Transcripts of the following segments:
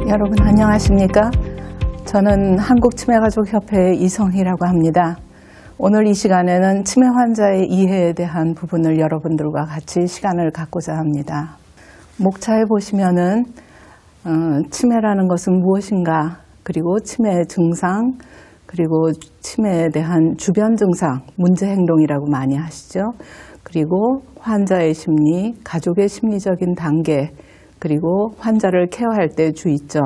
여러분 안녕하십니까? 저는 한국치매가족협회의 이성희라고 합니다. 오늘 이 시간에는 치매 환자의 이해에 대한 부분을 여러분들과 같이 시간을 갖고자 합니다. 목차에 보시면은 치매라는 것은 무엇인가, 그리고 치매의 증상, 그리고 치매에 대한 주변 증상, 문제 행동이라고 많이 하시죠. 그리고 환자의 심리, 가족의 심리적인 단계, 그리고 환자를 케어할 때 주의점,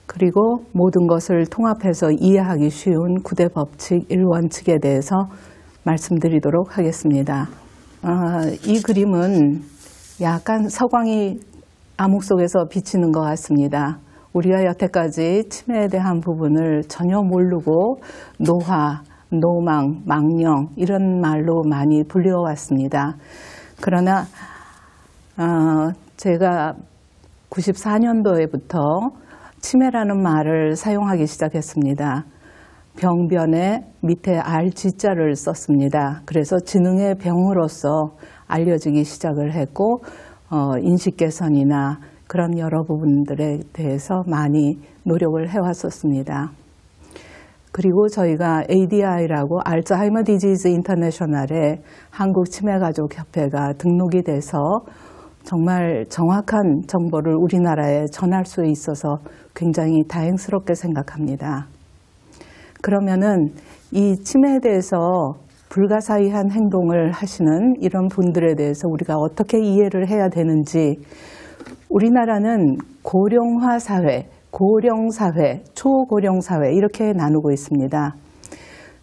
그리고 모든 것을 통합해서 이해하기 쉬운 9대 법칙 1원칙에 대해서 말씀드리도록 하겠습니다. 이 그림은 약간 서광이 암흑 속에서 비치는 것 같습니다. 우리가 여태까지 치매에 대한 부분을 전혀 모르고 노화, 노망, 망령 이런 말로 많이 불려왔습니다. 그러나 제가 94년도에부터 치매라는 말을 사용하기 시작했습니다. 병변에 밑에 RG자를 썼습니다. 그래서 지능의 병으로서 알려지기 시작을 했고 인식 개선이나 그런 여러 부분들에 대해서 많이 노력을 해왔었습니다. 그리고 저희가 ADI라고 알츠하이머 디지즈 인터내셔널에 한국치매가족협회가 등록이 돼서 정말 정확한 정보를 우리나라에 전할 수 있어서 굉장히 다행스럽게 생각합니다. 그러면은 이 치매에 대해서 불가사의한 행동을 하시는 이런 분들에 대해서 우리가 어떻게 이해를 해야 되는지, 우리나라는 고령화 사회, 고령사회, 초고령사회 이렇게 나누고 있습니다.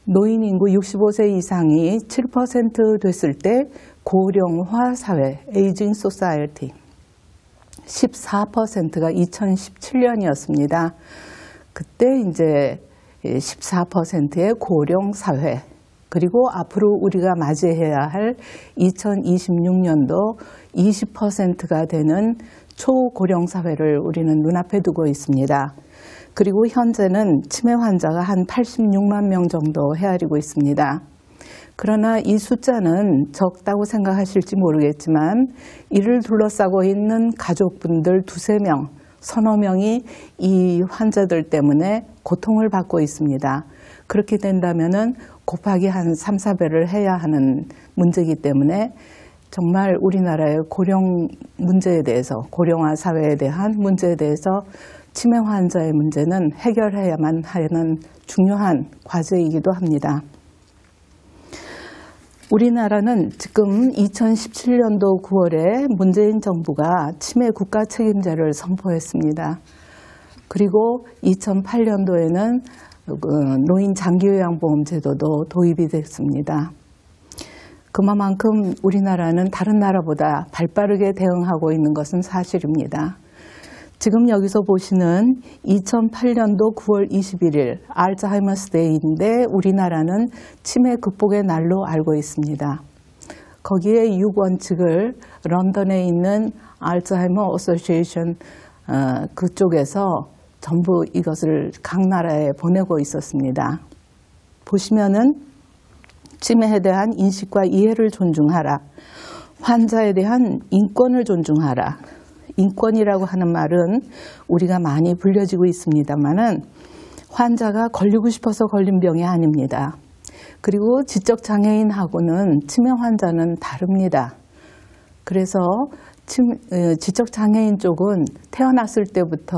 노인 인구 65세 이상이 7% 됐을 때 고령화 사회, 에이징 소사이어티, 14%가 2017년이었습니다. 그때 이제 14%의 고령 사회, 그리고 앞으로 우리가 맞이해야 할 2026년도 20%가 되는 초고령 사회를 우리는 눈앞에 두고 있습니다. 그리고 현재는 치매 환자가 한 86만 명 정도 헤아리고 있습니다. 그러나 이 숫자는 적다고 생각하실지 모르겠지만 이를 둘러싸고 있는 가족분들 두세 명, 서너 명이 이 환자들 때문에 고통을 받고 있습니다. 그렇게 된다면은 곱하기 한 3, 4배를 해야 하는 문제이기 때문에 정말 우리나라의 고령 문제에 대해서, 고령화 사회에 대한 문제에 대해서 치매 환자의 문제는 해결해야만 하는 중요한 과제이기도 합니다. 우리나라는 지금 2017년도 9월에 문재인 정부가 치매 국가 책임제를 선포했습니다. 그리고 2008년도에는 노인 장기요양보험 제도도 도입이 됐습니다. 그만큼 우리나라는 다른 나라보다 발빠르게 대응하고 있는 것은 사실입니다. 지금 여기서 보시는 2008년도 9월 21일 알츠하이머스 데이인데 우리나라는 치매 극복의 날로 알고 있습니다. 거기에 6원칙을 런던에 있는 알츠하이머 어소시에이션 그쪽에서 전부 이것을 각 나라에 보내고 있었습니다. 보시면은 치매에 대한 인식과 이해를 존중하라. 환자에 대한 인권을 존중하라. 인권이라고 하는 말은 우리가 많이 불려지고 있습니다만은 환자가 걸리고 싶어서 걸린 병이 아닙니다. 그리고 지적장애인하고는 치매 환자는 다릅니다. 그래서 지적장애인 쪽은 태어났을 때부터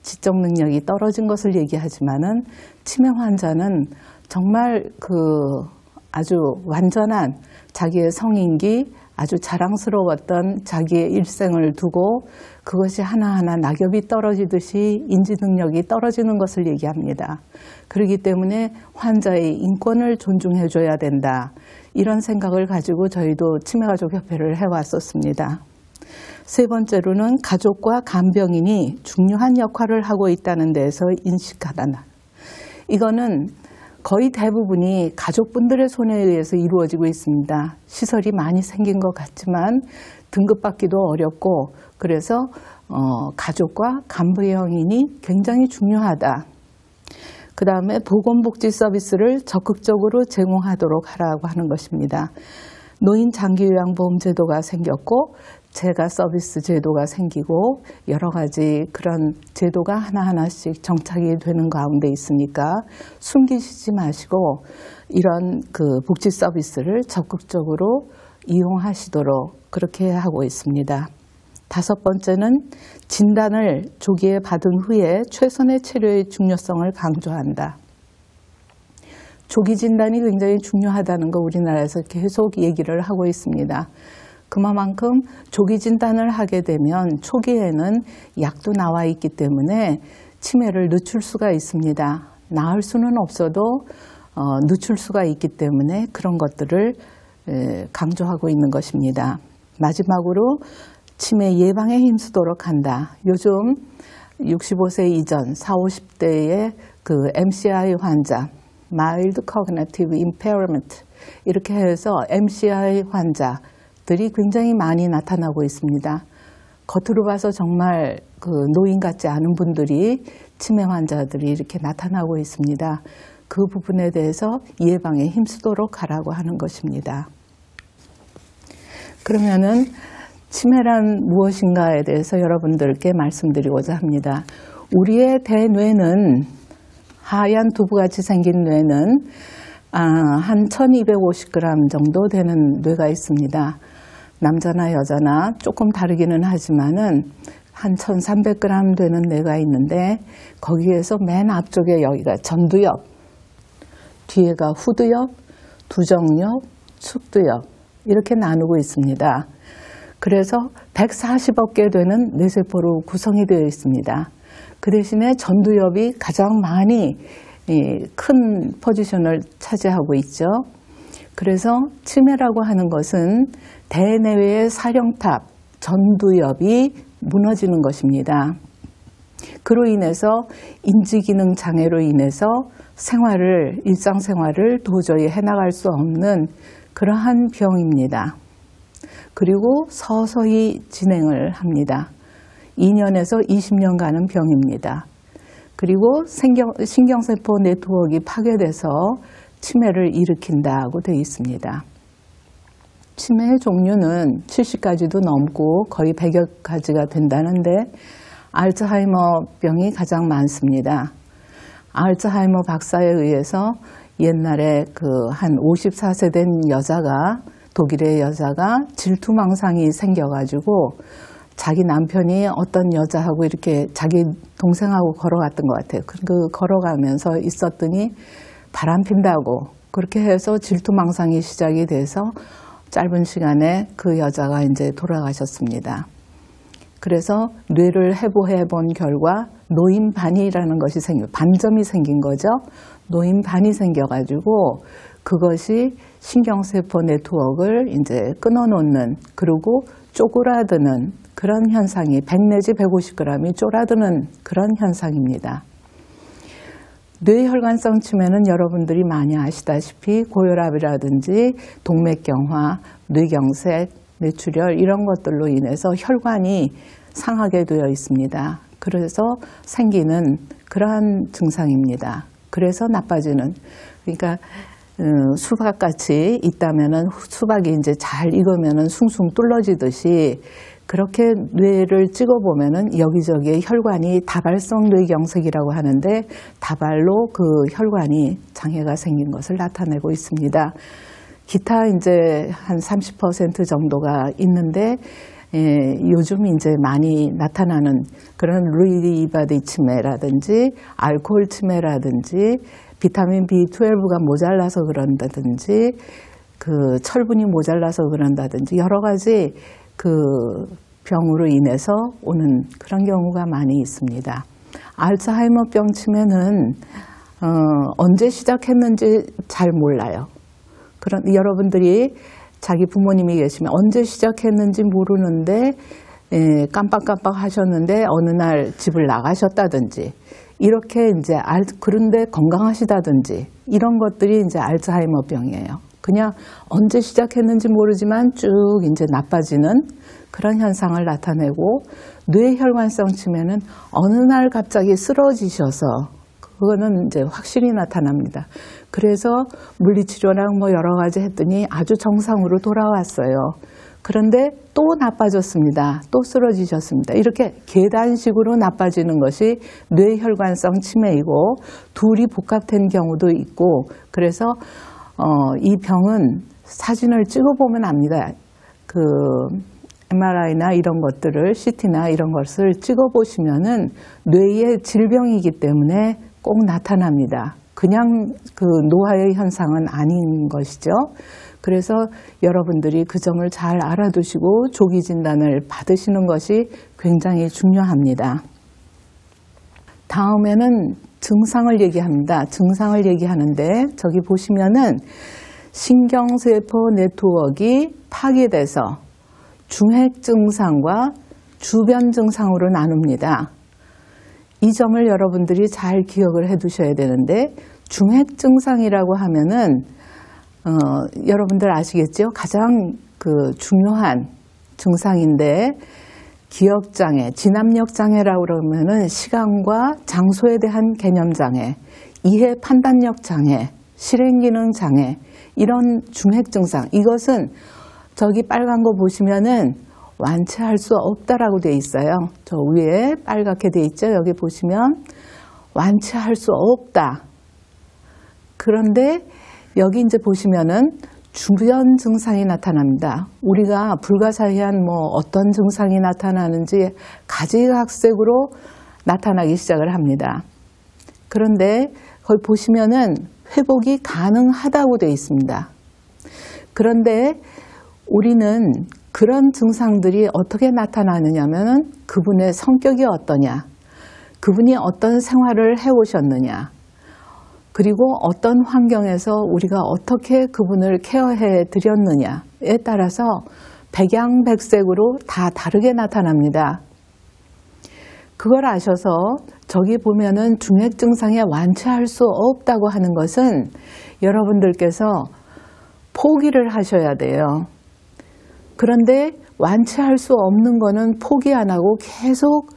지적 능력이 떨어진 것을 얘기하지만은 치매 환자는 정말 아주 완전한 자기의 성인기, 아주 자랑스러웠던 자기의 일생을 두고 그것이 하나하나 낙엽이 떨어지듯이 인지 능력이 떨어지는 것을 얘기합니다. 그렇기 때문에 환자의 인권을 존중해 줘야 된다. 이런 생각을 가지고 저희도 치매가족협회를 해왔었습니다. 세 번째로는 가족과 간병인이 중요한 역할을 하고 있다는 데에서 인식하다. 이거는 거의 대부분이 가족분들의 손에 의해서 이루어지고 있습니다. 시설이 많이 생긴 것 같지만 등급받기도 어렵고 그래서 가족과 간부형인이 굉장히 중요하다. 그 다음에 보건복지 서비스를 적극적으로 제공하도록 하라고 하는 것입니다. 노인 장기요양보험 제도가 생겼고 재가 서비스 제도가 생기고 여러 가지 그런 제도가 하나하나씩 정착이 되는 가운데 있으니까 숨기시지 마시고 이런 그 복지 서비스를 적극적으로 이용하시도록 그렇게 하고 있습니다. 5번째는 진단을 조기에 받은 후에 최선의 치료의 중요성을 강조한다. 조기 진단이 굉장히 중요하다는 거 우리나라에서 계속 얘기를 하고 있습니다. 그만큼 조기 진단을 하게 되면 초기에는 약도 나와 있기 때문에 치매를 늦출 수가 있습니다. 나을 수는 없어도 늦출 수가 있기 때문에 그런 것들을 강조하고 있는 것입니다. 마지막으로 치매 예방에 힘쓰도록 한다. 요즘 65세 이전 40, 50대의 그 MCI 환자, Mild Cognitive Impairment 이렇게 해서 MCI 환자들이 굉장히 많이 나타나고 있습니다. 겉으로 봐서 정말 그 노인 같지 않은 분들이 치매 환자들이 이렇게 나타나고 있습니다. 그 부분에 대해서 예방에 힘쓰도록 하라고 하는 것입니다. 그러면은 치매란 무엇인가에 대해서 여러분들께 말씀드리고자 합니다. 우리의 대뇌는 하얀 두부같이 생긴 뇌는 한 1250g 정도 되는 뇌가 있습니다. 남자나 여자나 조금 다르기는 하지만은 한 1300g 되는 뇌가 있는데 거기에서 맨 앞쪽에 여기가 전두엽, 뒤에가 후두엽, 두정엽, 측두엽 이렇게 나누고 있습니다. 그래서 140억 개 되는 뇌세포로 구성이 되어 있습니다. 그 대신에 전두엽이 가장 많이 큰 포지션을 차지하고 있죠. 그래서 치매라고 하는 것은 대뇌의 사령탑, 전두엽이 무너지는 것입니다. 그로 인해서 인지기능 장애로 인해서 일상생활을 도저히 해나갈 수 없는 그러한 병입니다. 그리고 서서히 진행을 합니다. 2년에서 20년 가는 병입니다. 그리고 신경세포 네트워크가 파괴돼서 치매를 일으킨다고 되어 있습니다. 치매의 종류는 70가지도 넘고 거의 100여 가지가 된다는데 알츠하이머병이 가장 많습니다. 알츠하이머 박사에 의해서 옛날에 그 한 54세 된 여자가 독일의 여자가 질투망상이 생겨가지고 자기 남편이 어떤 여자하고 이렇게 자기 동생하고 걸어갔던 것 같아요. 그 걸어가면서 있었더니 바람 핀다고 그렇게 해서 질투망상이 시작이 돼서 짧은 시간에 그 여자가 이제 돌아가셨습니다. 그래서 뇌를 해부해 본 결과 노인반이라는 것이 반점이 생긴 거죠. 노인반이 생겨가지고 그것이 신경세포 네트워크를 이제 끊어놓는 그리고 쪼그라드는 그런 현상이 100 내지 150g이 쪼그라드는 그런 현상입니다. 뇌혈관성 치매는 여러분들이 많이 아시다시피 고혈압이라든지 동맥경화, 뇌경색, 뇌출혈 이런 것들로 인해서 혈관이 상하게 되어 있습니다. 그래서 생기는 그러한 증상입니다. 그래서 나빠지는 그러니까 수박같이 있다면은 수박이 이제 잘 익으면은 숭숭 뚫러지듯이 그렇게 뇌를 찍어보면은 여기저기에 혈관이 다발성 뇌경색이라고 하는데 다발로 그 혈관이 장애가 생긴 것을 나타내고 있습니다. 기타 이제 한 30% 정도가 있는데 요즘 이제 많이 나타나는 그런 루이 바디 치매라든지 알코올 치매라든지 비타민 B12가 모자라서 그런다든지 그 철분이 모자라서 그런다든지 여러 가지 그 병으로 인해서 오는 그런 경우가 많이 있습니다. 알츠하이머병 치매는 언제 시작했는지 잘 몰라요. 그런 여러분들이 자기 부모님이 계시면 언제 시작했는지 모르는데 깜빡깜빡 하셨는데 어느 날 집을 나가셨다든지 이렇게 이제 그런데 건강하시다든지 이런 것들이 이제 알츠하이머병이에요. 그냥 언제 시작했는지 모르지만 쭉 이제 나빠지는 그런 현상을 나타내고, 뇌혈관성 치매는 어느 날 갑자기 쓰러지셔서 그거는 이제 확실히 나타납니다. 그래서 물리치료랑 뭐 여러 가지 했더니 아주 정상으로 돌아왔어요. 그런데 또 나빠졌습니다. 또 쓰러지셨습니다. 이렇게 계단식으로 나빠지는 것이 뇌혈관성 치매이고, 둘이 복합된 경우도 있고, 그래서 이 병은 사진을 찍어보면 압니다. 그 MRI나 이런 것들을, CT나 이런 것을 찍어보시면은 뇌의 질병이기 때문에 꼭 나타납니다. 그냥 그 노화의 현상은 아닌 것이죠. 그래서 여러분들이 그 점을 잘 알아두시고 조기 진단을 받으시는 것이 굉장히 중요합니다. 다음에는 증상을 얘기합니다. 증상을 얘기하는데 저기 보시면은 신경세포 네트워크가 파괴돼서 중핵 증상과 주변 증상으로 나눕니다. 이 점을 여러분들이 잘 기억을 해 두셔야 되는데, 중핵 증상이라고 하면은 여러분들 아시겠죠? 가장 그 중요한 증상인데, 기억장애, 진압력장애라고 그러면은 시간과 장소에 대한 개념장애, 이해 판단력 장애, 실행기능 장애, 이런 중핵 증상, 이것은 저기 빨간 거 보시면은 완치할 수 없다라고 돼 있어요. 저 위에 빨갛게 돼 있죠. 여기 보시면 완치할 수 없다. 그런데 여기 이제 보시면은 주변 증상이 나타납니다. 우리가 불가사의한 뭐 어떤 증상이 나타나는지 가지각색으로 나타나기 시작을 합니다. 그런데 거기 보시면은 회복이 가능하다고 되어 있습니다. 그런데 우리는 그런 증상들이 어떻게 나타나느냐면은 그분의 성격이 어떠냐, 그분이 어떤 생활을 해오셨느냐, 그리고 어떤 환경에서 우리가 어떻게 그분을 케어해 드렸느냐에 따라서 백양백색으로 다 다르게 나타납니다. 그걸 아셔서 저기 보면은 중핵 증상에 완치할 수 없다고 하는 것은 여러분들께서 포기를 하셔야 돼요. 그런데 완치할 수 없는 거는 포기 안 하고 계속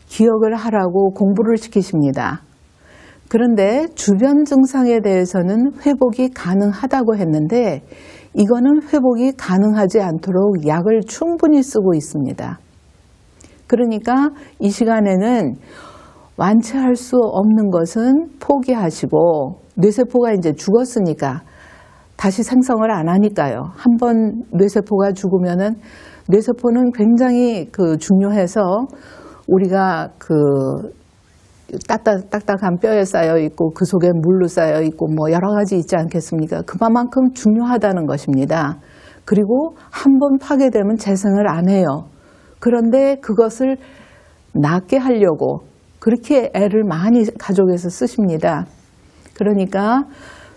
기억을 하라고 공부를 시키십니다. 그런데 주변 증상에 대해서는 회복이 가능하다고 했는데, 이거는 회복이 가능하지 않도록 약을 충분히 쓰고 있습니다. 그러니까 이 시간에는 완치할 수 없는 것은 포기하시고, 뇌세포가 이제 죽었으니까 다시 생성을 안 하니까요. 한번 뇌세포가 죽으면은, 뇌세포는 굉장히 그 중요해서 우리가 그 딱딱한 뼈에 쌓여 있고 그 속에 물로 쌓여 있고 뭐 여러 가지 있지 않겠습니까? 그만큼 중요하다는 것입니다. 그리고 한번 파괴되면 재생을 안 해요. 그런데 그것을 낫게 하려고 그렇게 애를 많이 가족에서 쓰십니다. 그러니까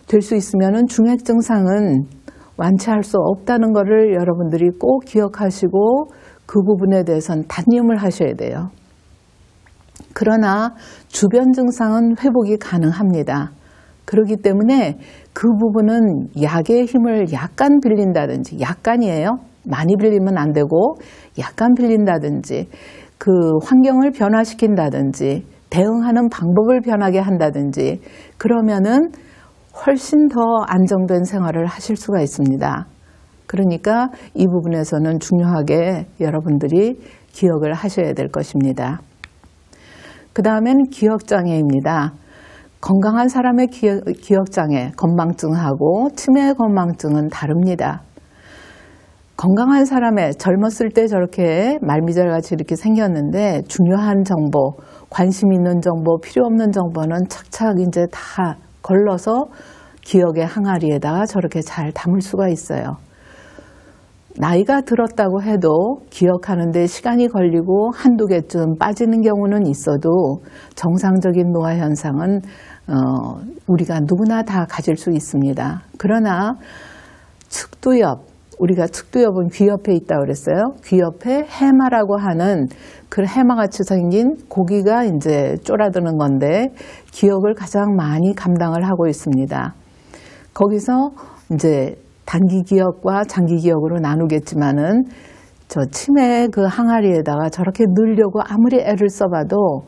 될 수 있으면은 중핵 증상은 완치할 수 없다는 것을 여러분들이 꼭 기억하시고 그 부분에 대해서는 단념을 하셔야 돼요. 그러나 주변 증상은 회복이 가능합니다. 그렇기 때문에 그 부분은 약의 힘을 약간 빌린다든지, 약간이에요. 많이 빌리면 안 되고 약간 빌린다든지, 그 환경을 변화시킨다든지, 대응하는 방법을 변하게 한다든지, 그러면은 훨씬 더 안정된 생활을 하실 수가 있습니다. 그러니까 이 부분에서는 중요하게 여러분들이 기억을 하셔야 될 것입니다. 그 다음엔 기억장애입니다. 건강한 사람의 기억장애, 건망증하고 치매 건망증은 다릅니다. 건강한 사람의 젊었을 때 저렇게 말미잘같이 이렇게 생겼는데 중요한 정보, 관심 있는 정보, 필요 없는 정보는 착착 이제 다 걸러서 기억의 항아리에다가 저렇게 잘 담을 수가 있어요. 나이가 들었다고 해도 기억하는데 시간이 걸리고 한두 개쯤 빠지는 경우는 있어도 정상적인 노화 현상은 우리가 누구나 다 가질 수 있습니다. 그러나 측두엽, 우리가 측두엽은 귀 옆에 있다고 그랬어요. 귀 옆에 해마라고 하는 그 해마같이 생긴 고기가 이제 쫄아드는 건데 기억을 가장 많이 감당을 하고 있습니다. 거기서 이제 단기 기억과 장기 기억으로 나누겠지만은 저 치매 그 항아리에다가 저렇게 넣으려고 아무리 애를 써봐도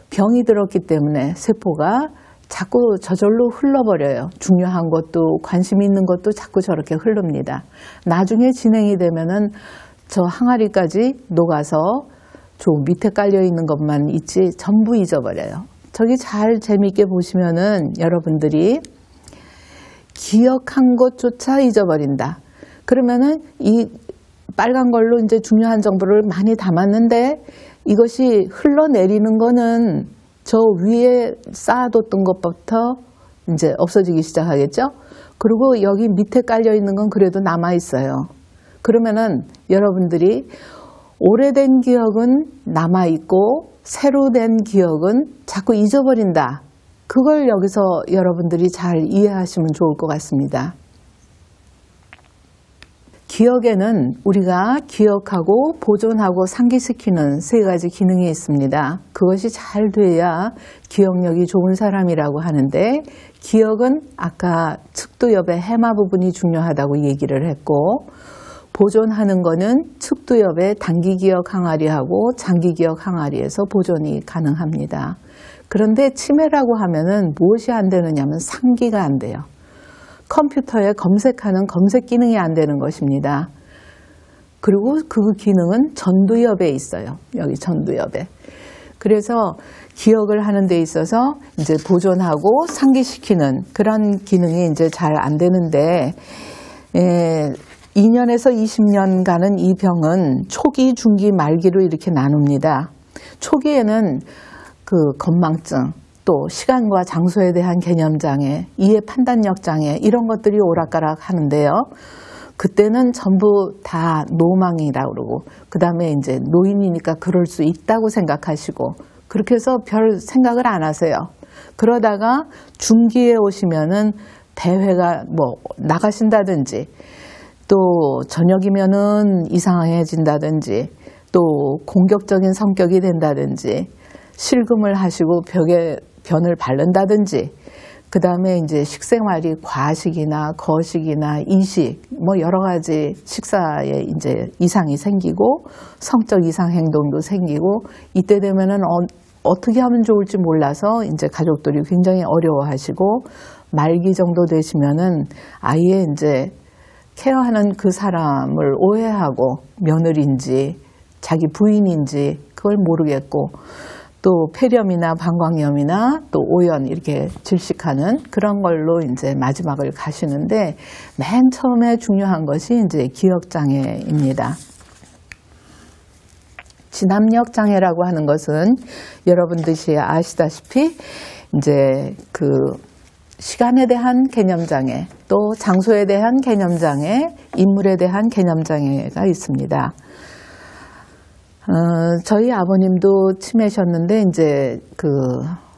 병이 들었기 때문에 세포가 자꾸 저절로 흘러버려요. 중요한 것도 관심 있는 것도 자꾸 저렇게 흐릅니다. 나중에 진행이 되면은 저 항아리까지 녹아서 저 밑에 깔려 있는 것만 있지 전부 잊어버려요. 저기 잘 재미있게 보시면은 여러분들이 기억한 것조차 잊어버린다. 그러면은 이 빨간 걸로 이제 중요한 정보를 많이 담았는데 이것이 흘러내리는 거는 저 위에 쌓아뒀던 것부터 이제 없어지기 시작하겠죠? 그리고 여기 밑에 깔려 있는 건 그래도 남아 있어요. 그러면은 여러분들이 오래된 기억은 남아 있고 새로 된 기억은 자꾸 잊어버린다. 그걸 여기서 여러분들이 잘 이해하시면 좋을 것 같습니다. 기억에는 우리가 기억하고 보존하고 상기시키는 세 가지 기능이 있습니다. 그것이 잘 돼야 기억력이 좋은 사람이라고 하는데 기억은 아까 측두엽의 해마 부분이 중요하다고 얘기를 했고 보존하는 거는 측두엽의 단기 기억 항아리하고 장기 기억 항아리에서 보존이 가능합니다. 그런데 치매라고 하면은 무엇이 안 되느냐면 상기가 안 돼요. 컴퓨터에 검색하는 검색 기능이 안 되는 것입니다. 그리고 그 기능은 전두엽에 있어요. 여기 전두엽에. 그래서 기억을 하는 데 있어서 이제 보존하고 상기시키는 그런 기능이 이제 잘 안 되는데 2년에서 20년간은 이 병은 초기, 중기, 말기로 이렇게 나눕니다. 초기에는 그 건망증, 또 시간과 장소에 대한 개념장애, 이해 판단력 장애 이런 것들이 오락가락 하는데요. 그때는 전부 다 노망이라고 그러고 그 다음에 이제 노인이니까 그럴 수 있다고 생각하시고 그렇게 해서 별 생각을 안 하세요. 그러다가 중기에 오시면은 대회가 뭐 나가신다든지 또 저녁이면은 이상해진다든지 또 공격적인 성격이 된다든지 실금을 하시고 벽에 변을 바른다든지 그 다음에 이제 식생활이 과식이나 거식이나 이식 뭐 여러 가지 식사에 이제 이상이 생기고 성적 이상 행동도 생기고 이때 되면은 어떻게 하면 좋을지 몰라서 이제 가족들이 굉장히 어려워하시고 말기 정도 되시면은 아예 이제 케어하는 그 사람을 오해하고 며느리인지 자기 부인인지 그걸 모르겠고 또 폐렴이나 방광염이나 또 오연 이렇게 질식하는 그런 걸로 이제 마지막을 가시는데 맨 처음에 중요한 것이 이제 기억장애입니다. 진압력 장애라고 하는 것은 여러분들이 아시다시피 이제 그 시간에 대한 개념장애, 또 장소에 대한 개념장애, 인물에 대한 개념장애가 있습니다. 저희 아버님도 치매셨는데 이제 그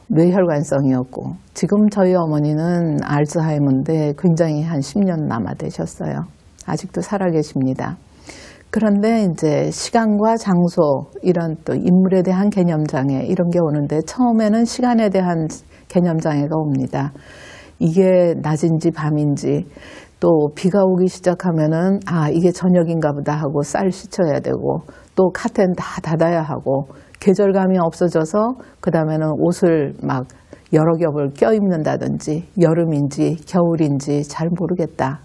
뇌혈관성이었고 지금 저희 어머니는 알츠하이머인데 굉장히 한 10년 남아 되셨어요. 아직도 살아 계십니다. 그런데 이제 시간과 장소 이런 또 인물에 대한 개념장애 이런 게 오는데 처음에는 시간에 대한 개념장애가 옵니다. 이게 낮인지 밤인지 또 비가 오기 시작하면은 아 이게 저녁인가 보다 하고 쌀 씻어야 되고 또 카텐 다 닫아야 하고 계절감이 없어져서 그 다음에는 옷을 막 여러 겹을 껴입는다든지 여름인지 겨울인지 잘 모르겠다.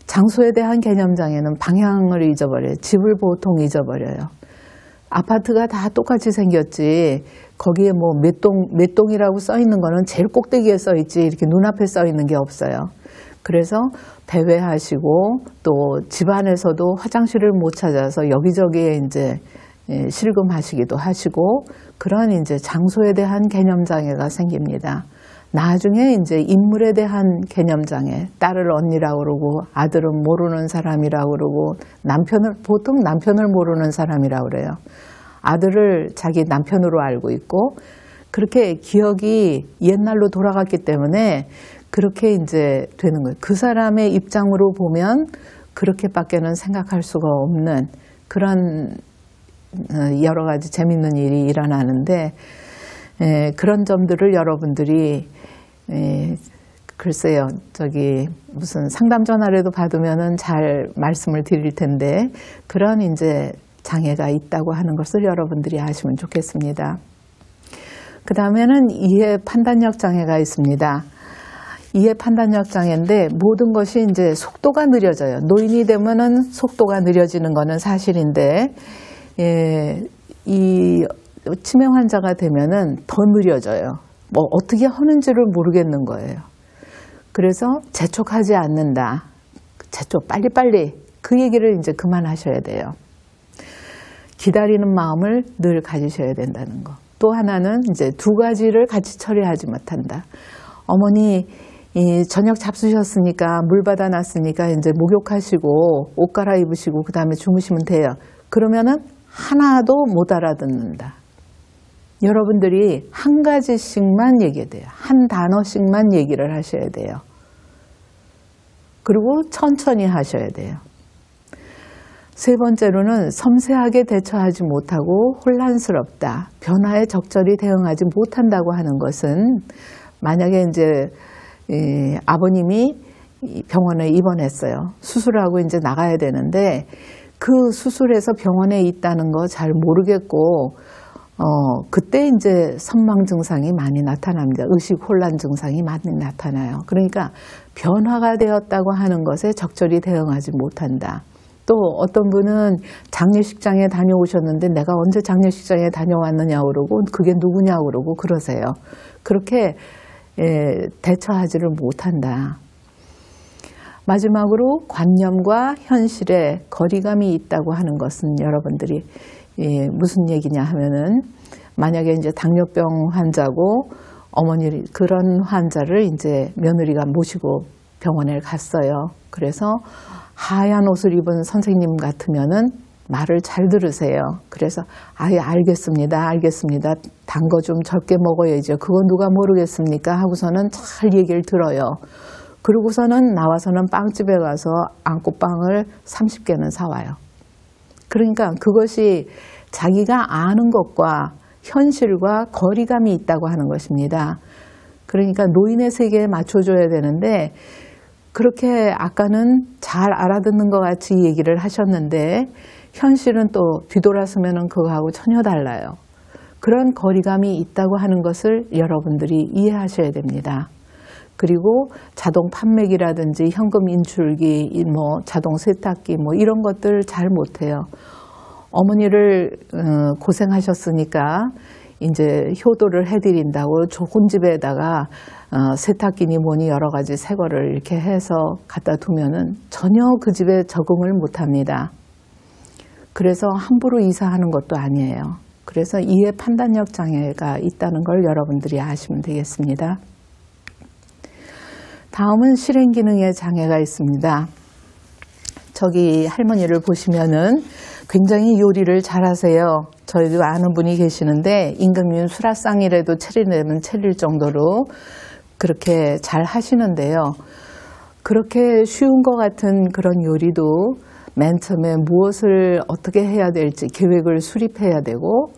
장소에 대한 개념장애는 방향을 잊어버려요. 집을 보통 잊어버려요. 아파트가 다 똑같이 생겼지 거기에 뭐 몇 동이라고 써 있는 거는 제일 꼭대기에 써 있지 이렇게 눈앞에 써 있는 게 없어요. 그래서 배회하시고 또 집안에서도 화장실을 못 찾아서 여기저기에 이제 실금하시기도 하시고 그런 이제 장소에 대한 개념장애가 생깁니다. 나중에 이제 인물에 대한 개념장애, 딸을 언니라고 그러고 아들은 모르는 사람이라고 그러고 보통 남편을 모르는 사람이라고 그래요. 아들을 자기 남편으로 알고 있고 그렇게 기억이 옛날로 돌아갔기 때문에 그렇게 이제 되는 거예요. 그 사람의 입장으로 보면 그렇게밖에는 생각할 수가 없는 그런 여러 가지 재밌는 일이 일어나는데, 그런 점들을 여러분들이 글쎄요, 무슨 상담 전화라도 받으면은 잘 말씀을 드릴 텐데, 그런 이제 장애가 있다고 하는 것을 여러분들이 아시면 좋겠습니다. 그 다음에는 이해 판단력 장애가 있습니다. 이해 판단력 장애인데 모든 것이 이제 속도가 느려져요. 노인이 되면은 속도가 느려지는 거는 사실인데, 이 치매 환자가 되면은 더 느려져요. 뭐 어떻게 하는지를 모르겠는 거예요. 그래서 재촉하지 않는다. 재촉 빨리빨리, 그 얘기를 이제 그만하셔야 돼요. 기다리는 마음을 늘 가지셔야 된다는 거. 또 하나는 이제 두 가지를 같이 처리하지 못한다. 어머니 저녁 잡수셨으니까 물 받아놨으니까 이제 목욕하시고 옷 갈아입으시고 그 다음에 주무시면 돼요. 그러면은 하나도 못 알아듣는다. 여러분들이 한 가지씩만 얘기해야 돼요. 한 단어씩만 얘기를 하셔야 돼요. 그리고 천천히 하셔야 돼요. 세 번째로는 섬세하게 대처하지 못하고 혼란스럽다. 변화에 적절히 대응하지 못한다고 하는 것은, 만약에 이제 아버님이 병원에 입원했어요. 수술하고 이제 나가야 되는데 그 수술해서 병원에 있다는 거 잘 모르겠고, 그때 이제 선망 증상이 많이 나타납니다. 의식 혼란 증상이 많이 나타나요. 그러니까 변화가 되었다고 하는 것에 적절히 대응하지 못한다. 또 어떤 분은 장례식장에 다녀오셨는데 내가 언제 장례식장에 다녀왔느냐 그러고 그게 누구냐 그러고 그러세요. 그렇게 대처하지를 못한다. 마지막으로 관념과 현실에 거리감이 있다고 하는 것은 여러분들이 무슨 얘기냐 하면은, 만약에 이제 당뇨병 환자고 어머니 그런 환자를 이제 며느리가 모시고 병원에 갔어요. 그래서 하얀 옷을 입은 선생님 같으면은 말을 잘 들으세요. 그래서 알겠습니다. 단 거 좀 적게 먹어야죠. 그건 누가 모르겠습니까? 하고서는 잘 얘기를 들어요. 그러고서는 나와서는 빵집에 가서 안고빵을 30개는 사와요. 그러니까 그것이 자기가 아는 것과 현실과 거리감이 있다고 하는 것입니다. 그러니까 노인의 세계에 맞춰줘야 되는데, 그렇게 아까는 잘 알아듣는 것 같이 얘기를 하셨는데 현실은 또 뒤돌아서면은 그거하고 전혀 달라요. 그런 거리감이 있다고 하는 것을 여러분들이 이해하셔야 됩니다. 그리고 자동 판매기라든지 현금 인출기, 뭐 자동 세탁기 뭐 이런 것들 잘 못해요. 어머니를 고생하셨으니까 이제 효도를 해드린다고 좋은 집에다가 세탁기니 뭐니 여러 가지 새 거를 이렇게 해서 갖다 두면은 전혀 그 집에 적응을 못합니다. 그래서 함부로 이사하는 것도 아니에요. 그래서 이해 판단력 장애가 있다는 걸 여러분들이 아시면 되겠습니다. 다음은 실행 기능의 장애가 있습니다. 저기 할머니를 보시면은 굉장히 요리를 잘하세요. 저희도 아는 분이 계시는데 임금님 수라상이라도 차리려면 차릴 정도로 그렇게 잘 하시는데요. 그렇게 쉬운 것 같은 그런 요리도 맨 처음에 무엇을 어떻게 해야 될지 계획을 수립해야 되고,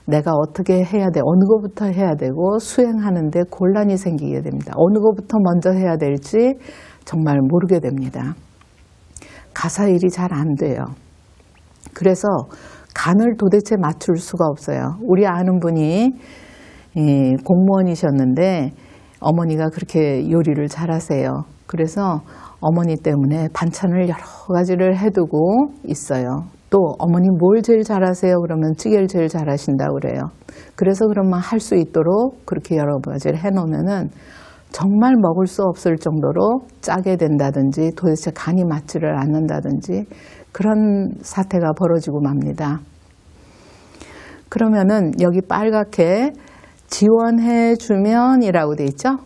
내가 어떻게 해야 돼, 어느 것부터 해야 되고 수행하는데 곤란이 생기게 됩니다. 어느 것부터 먼저 해야 될지 정말 모르게 됩니다. 가사일이 잘 안 돼요. 그래서 간을 도대체 맞출 수가 없어요. 우리 아는 분이 공무원이셨는데 어머니가 그렇게 요리를 잘하세요. 그래서 어머니 때문에 반찬을 여러 가지를 해두고 있어요. 또 어머니 뭘 제일 잘하세요? 그러면 찌개를 제일 잘하신다고 그래요. 그래서 그러면 할 수 있도록 그렇게 여러 가지를 해놓으면은 정말 먹을 수 없을 정도로 짜게 된다든지 도대체 간이 맞지를 않는다든지 그런 사태가 벌어지고 맙니다. 그러면은 여기 빨갛게 지원해주면 이라고 돼 있죠?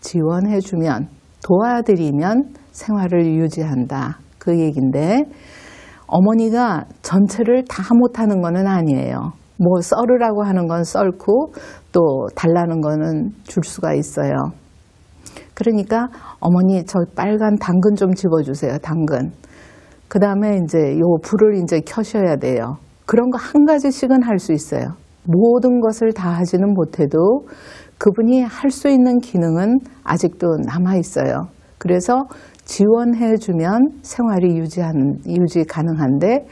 지원해주면, 도와드리면 생활을 유지한다. 그 얘기인데, 어머니가 전체를 다 못하는 거는 아니에요. 뭐 썰으라고 하는 건 썰고 또 달라는 거는 줄 수가 있어요. 그러니까 어머니 저 빨간 당근 좀 집어주세요. 당근. 그 다음에 이제 요 불을 이제 켜셔야 돼요. 그런 거 한 가지씩은 할 수 있어요. 모든 것을 다 하지는 못해도 그분이 할 수 있는 기능은 아직도 남아 있어요. 그래서 지원해주면 생활이 유지 가능한데,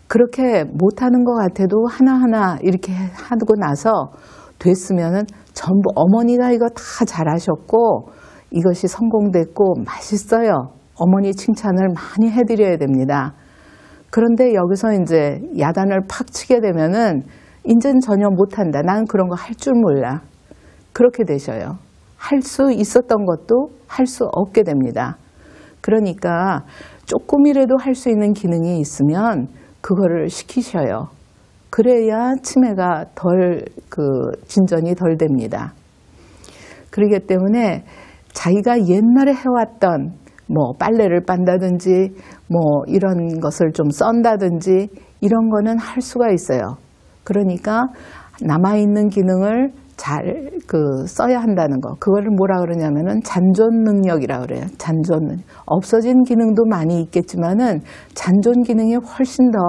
그렇게 못하는 것 같아도 하나하나 이렇게 하고 나서 됐으면은 전부 어머니가 이거 다 잘하셨고 이것이 성공됐고 맛있어요. 어머니 칭찬을 많이 해드려야 됩니다. 그런데 여기서 이제 야단을 팍 치게 되면은 이제는 전혀 못한다. 난 그런 거 할 줄 몰라. 그렇게 되셔요. 할 수 있었던 것도 할 수 없게 됩니다. 그러니까 조금이라도 할 수 있는 기능이 있으면 그거를 시키셔요. 그래야 치매가 진전이 덜 됩니다. 그렇기 때문에 자기가 옛날에 해왔던 뭐 빨래를 빤다든지 뭐 이런 것을 좀 썬다든지 이런 거는 할 수가 있어요. 그러니까 남아있는 기능을 잘 써야 한다는 거. 그거를 뭐라 그러냐면은 잔존 능력이라 그래요. 잔존 능력. 없어진 기능도 많이 있겠지만은 잔존 기능이 훨씬 더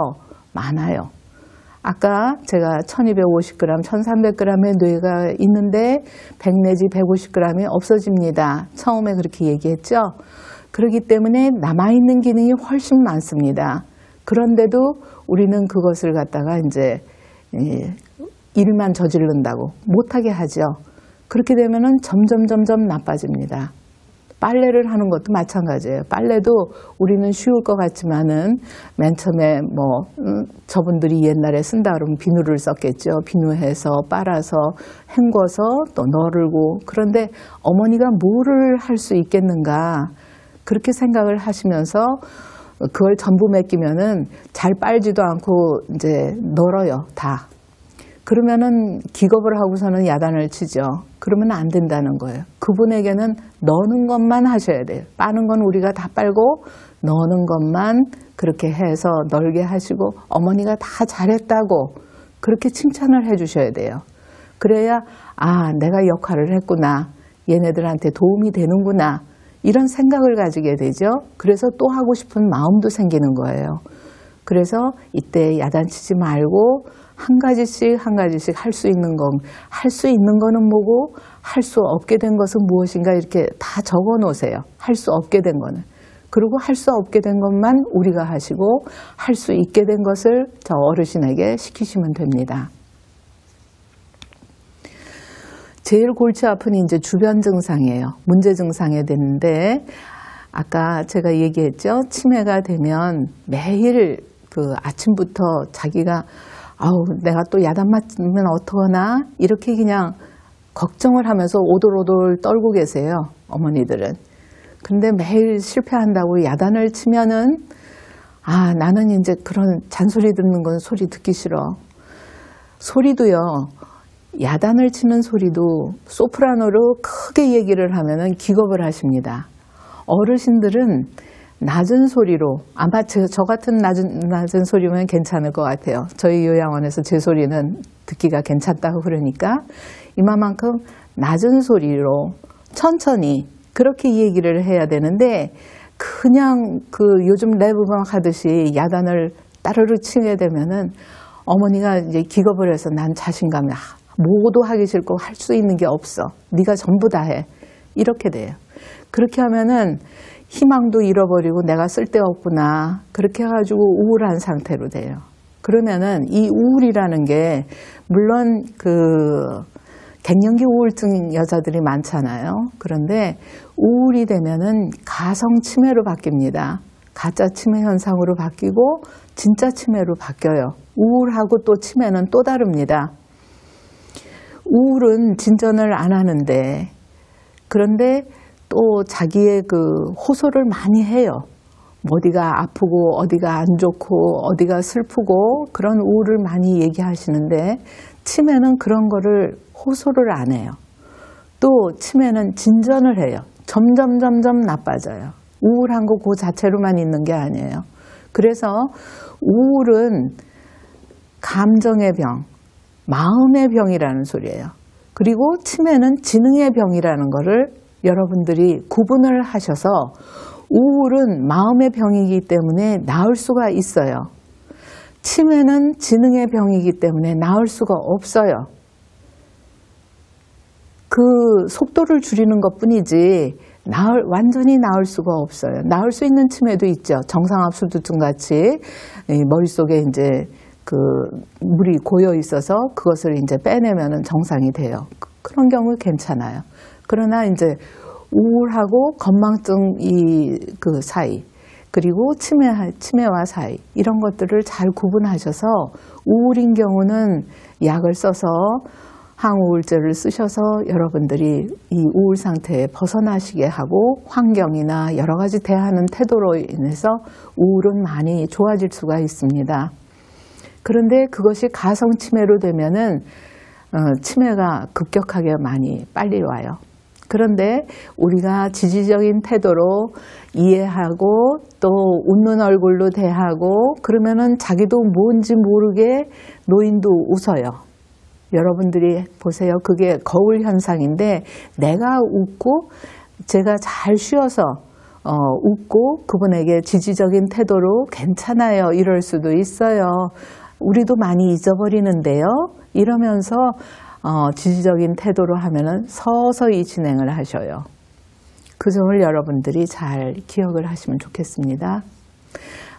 많아요. 아까 제가 1250g, 1300g의 뇌가 있는데 100 내지 150g이 없어집니다. 처음에 그렇게 얘기했죠. 그렇기 때문에 남아있는 기능이 훨씬 많습니다. 그런데도 우리는 그것을 갖다가 이제 일만 저지른다고 못하게 하죠. 그렇게 되면은 점점 나빠집니다. 빨래를 하는 것도 마찬가지예요. 빨래도 우리는 쉬울 것 같지만은 맨 처음에 저분들이 옛날에 쓴다 그러면 비누를 썼겠죠. 비누해서 빨아서 헹궈서 또 널고. 그런데 어머니가 뭐를 할 수 있겠는가 그렇게 생각을 하시면서 그걸 전부 맡기면은 잘 빨지도 않고 이제 널어요, 다. 그러면은 기겁을 하고서는 야단을 치죠. 그러면 안 된다는 거예요. 그분에게는 너는 것만 하셔야 돼요. 빠는 건 우리가 다 빨고 너는 것만 그렇게 해서 널게 하시고 어머니가 다 잘했다고 그렇게 칭찬을 해 주셔야 돼요. 그래야 내가 역할을 했구나. 얘네들한테 도움이 되는구나. 이런 생각을 가지게 되죠. 그래서 또 하고 싶은 마음도 생기는 거예요. 그래서 이때 야단치지 말고 한 가지씩 할 수 있는 거는 뭐고 할 수 없게 된 것은 무엇인가 이렇게 다 적어 놓으세요. 할 수 없게 된 거는. 그리고 할 수 없게 된 것만 우리가 하시고 할 수 있게 된 것을 저 어르신에게 시키시면 됩니다. 제일 골치 아픈 이제 주변 증상이에요. 문제 증상이 되는데 아까 제가 얘기했죠. 치매가 되면 매일 아침부터 자기가 내가 또 야단 맞으면 어떡하나 이렇게 그냥 걱정을 하면서 오돌오돌 떨고 계세요. 어머니들은. 근데 매일 실패한다고 야단을 치면은 나는 이제 그런 잔소리 듣는 건 소리 듣기 싫어. 소리도요. 야단을 치는 소리도 소프라노로 크게 얘기를 하면은 기겁을 하십니다. 어르신들은 낮은 소리로 아마 저 같은 낮은 소리면 괜찮을 것 같아요. 저희 요양원에서 제 소리는 듣기가 괜찮다고 그러니까 이만큼 낮은 소리로 천천히 그렇게 얘기를 해야 되는데 그냥 요즘 랩 음악 하듯이 야단을 따르르 치게 되면은 어머니가 이제 기겁을 해서 난 자신감이 뭐도 하기 싫고 할 수 있는 게 없어. 네가 전부 다 해. 이렇게 돼요. 그렇게 하면은 희망도 잃어버리고 내가 쓸데없구나. 그렇게 해가지고 우울한 상태로 돼요. 그러면은 이 우울이라는 게 물론 갱년기 우울증 여자들이 많잖아요. 그런데 우울이 되면은 가성 치매로 바뀝니다. 가짜 치매 현상으로 바뀌고 진짜 치매로 바뀌어요. 우울하고 또 치매는 또 다릅니다. 우울은 진전을 안 하는데 그런데 또 자기의 호소를 많이 해요. 어디가 아프고 어디가 안 좋고 어디가 슬프고 그런 우울을 많이 얘기하시는데 치매는 그런 거를 호소를 안 해요. 또 치매는 진전을 해요. 점점 나빠져요. 우울한 거 그 자체로만 있는 게 아니에요. 그래서 우울은 감정의 병, 마음의 병이라는 소리예요. 그리고 치매는 지능의 병이라는 거를 여러분들이 구분을 하셔서 우울은 마음의 병이기 때문에 나을 수가 있어요. 치매는 지능의 병이기 때문에 나을 수가 없어요. 그 속도를 줄이는 것뿐이지 완전히 나을 수가 없어요. 나을 수 있는 치매도 있죠. 정상압수두증 같이 머릿속에 이제 그 물이 고여 있어서 그것을 이제 빼내면은 정상이 돼요. 그런 경우 괜찮아요. 그러나 이제 우울하고 건망증 그 사이, 그리고 치매와 사이, 이런 것들을 잘 구분하셔서 우울인 경우는 약을 써서 항우울제를 쓰셔서 여러분들이 이 우울 상태에 벗어나시게 하고 환경이나 여러 가지 대하는 태도로 인해서 우울은 많이 좋아질 수가 있습니다. 그런데 그것이 가성치매로 되면은 치매가 급격하게 많이 빨리 와요. 그런데 우리가 지지적인 태도로 이해하고 또 웃는 얼굴로 대하고 그러면은 자기도 뭔지 모르게 노인도 웃어요. 여러분들이 보세요. 그게 거울 현상인데 내가 웃고 제가 잘 쉬어서 웃고 그분에게 지지적인 태도로 괜찮아요 이럴 수도 있어요. 우리도 많이 잊어버리는데요. 이러면서 지지적인 태도로 하면은 서서히 진행을 하셔요. 그 점을 여러분들이 잘 기억을 하시면 좋겠습니다.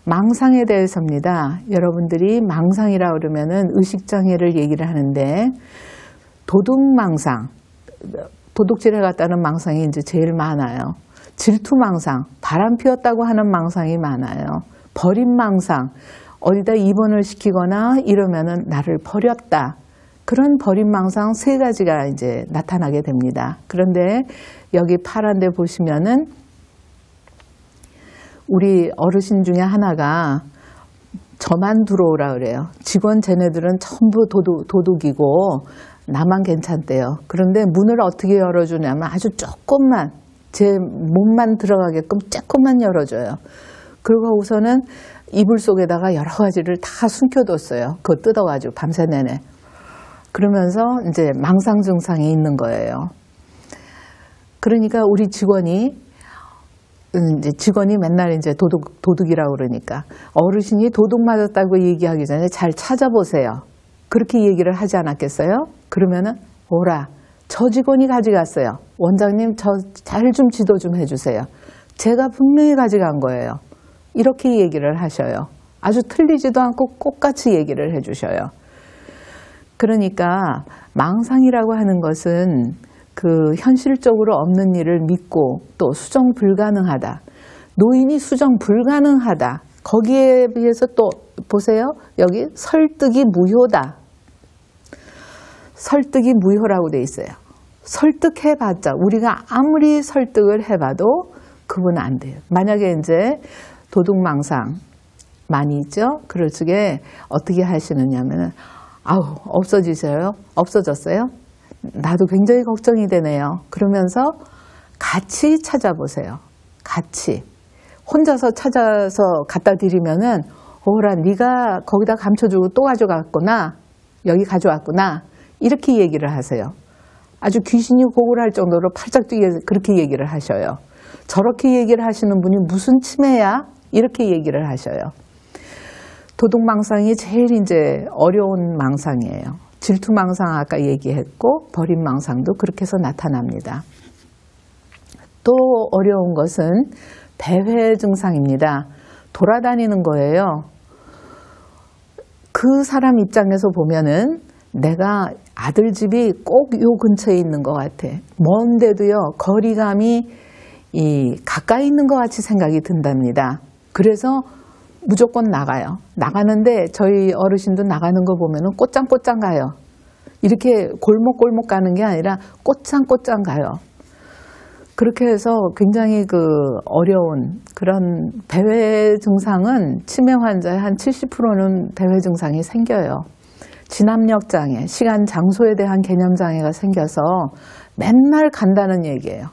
망상에 대해서입니다. 여러분들이 망상이라 그러면은 의식장애를 얘기를 하는데 도둑망상, 도둑질해 갔다는 망상이 이제 제일 많아요. 질투망상, 바람 피웠다고 하는 망상이 많아요. 버림망상, 어디다 입원을 시키거나 이러면은 나를 버렸다. 그런 버림망상 3가지가 이제 나타나게 됩니다. 그런데 여기 파란 데 보시면은 우리 어르신 중에 하나가 저만 들어오라 그래요. 직원 쟤네들은 전부 도둑이고 나만 괜찮대요. 그런데 문을 어떻게 열어주냐면 아주 조금만 제 몸만 들어가게끔 조금만 열어줘요. 그리고 우선은 이불 속에다가 여러 가지를 다 숨겨뒀어요. 그거 뜯어가지고 밤새 내내. 그러면서 이제 망상 증상이 있는 거예요. 그러니까 우리 직원이 맨날 이제 도둑이라고 그러니까 어르신이 도둑 맞았다고 얘기하기 전에 잘 찾아보세요. 그렇게 얘기를 하지 않았겠어요? 그러면은 오라, 저 직원이 가져갔어요. 원장님 저 잘 좀 지도 좀 해주세요. 제가 분명히 가져간 거예요. 이렇게 얘기를 하셔요. 아주 틀리지도 않고 똑같이 얘기를 해주셔요. 그러니까 망상이라고 하는 것은 그 현실적으로 없는 일을 믿고 또 수정 불가능하다. 노인이 수정 불가능하다. 거기에 비해서 또 보세요. 여기 설득이 무효다. 설득이 무효라고 돼 있어요. 설득해봤자 우리가 아무리 설득을 해봐도 그분은 안 돼요. 만약에 이제 도둑망상 많이 있죠. 그럴 적에 어떻게 하시느냐면은 아우 없어지세요. 없어졌어요. 나도 굉장히 걱정이 되네요. 그러면서 같이 찾아보세요. 같이. 혼자서 찾아서 갖다 드리면은 오라 네가 거기다 감춰주고 또 가져갔구나. 여기 가져왔구나. 이렇게 얘기를 하세요. 아주 귀신이 고글할 정도로 팔짝 뛰게 그렇게 얘기를 하셔요. 저렇게 얘기를 하시는 분이 무슨 치매야? 이렇게 얘기를 하셔요. 도둑망상이 제일 이제 어려운 망상이에요. 질투망상 아까 얘기했고 버림망상도 그렇게 해서 나타납니다. 또 어려운 것은 배회 증상입니다. 돌아다니는 거예요. 그 사람 입장에서 보면은 내가 아들 집이 꼭 요 근처에 있는 것 같아. 먼데도요 거리감이 가까이 있는 것 같이 생각이 든답니다. 그래서 무조건 나가요. 나가는데 저희 어르신도 나가는 거 보면은 꼬짱꼬짱 가요. 이렇게 골목골목 가는 게 아니라 꼬짱꼬짱 가요. 그렇게 해서 굉장히 그 어려운 그런 배회 증상은 치매 환자의 한 70%는 배회 증상이 생겨요. 진압력 장애, 시간, 장소에 대한 개념 장애가 생겨서 맨날 간다는 얘기예요.